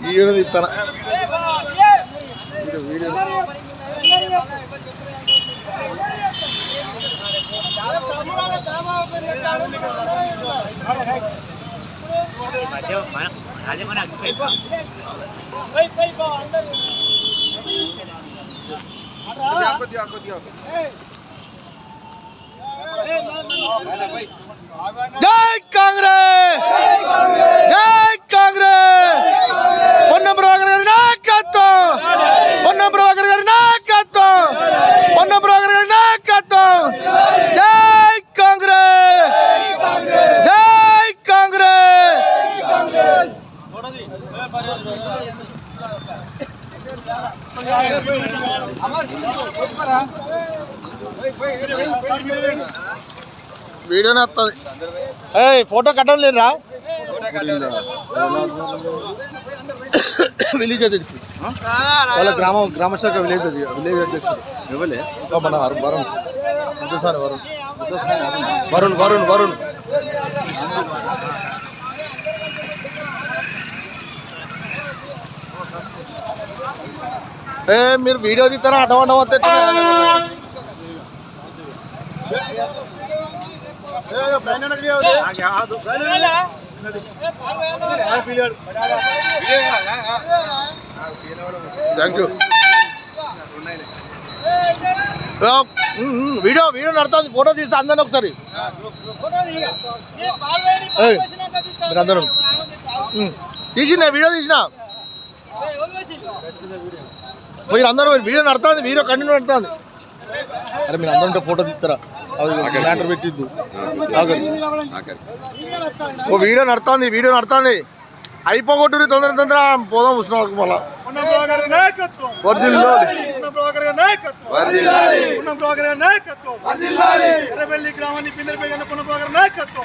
video తీస్తానా video జై కాంగ్రెస్ జై కాంగ్రెస్ పొన్నం ప్రభాకర్ గారి నాయకత్వం పొన్నం ప్రభాకర్ గారి నాయకత్వం పొన్నం ప్రభాకర్ గారి నాయకత్వం జై కాంగ్రెస్ జై కాంగ్రెస్ వీడియో వస్తుంది ఫోటో కట్టడం లేదురా విలేజ్ అధ్యక్షుడు వాళ్ళ గ్రామశాఖ విలేజ్ అధ్యక్షుడు మన వరుణ్ ముద్దసాని వరుణ్ వరుణ్ వరుణ్ మీరు వీడియో తీస్తారా అటవంట వస్తే థ్యాంక్ యూ వీడియో వీడియో నడుతుంది ఫోటో తీస్తే అందరినీ ఒకసారి మీరు అందరూ తీసిన వీడియో తీసిన మీరు అందరూ వీడియో నడుతుంది వీడియో కంటిన్యూ నడుతుంది అరే మీరు అందరూ ఫోటో తీస్తారా అది మ్యాటర్ పెట్టిద్దు ఓ వీడియో నడుతుంది అయిపోగొట్టు తొందర తొందర పోదాం ఉష్ణకు మళ్ళా గ్రామాన్ని నాయకత్వం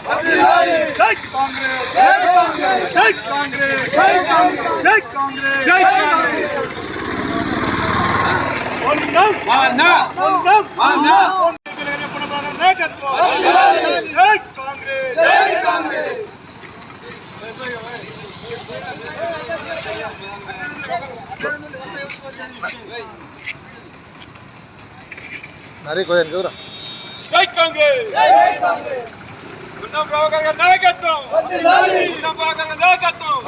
నరే కోయన్ గౌరా జై కాంగ్రెస్ పొన్నం ప్రభాకర్ గారి నాయకత్వం పొన్నం ప్రభాకర్ గారి నాయకత్వం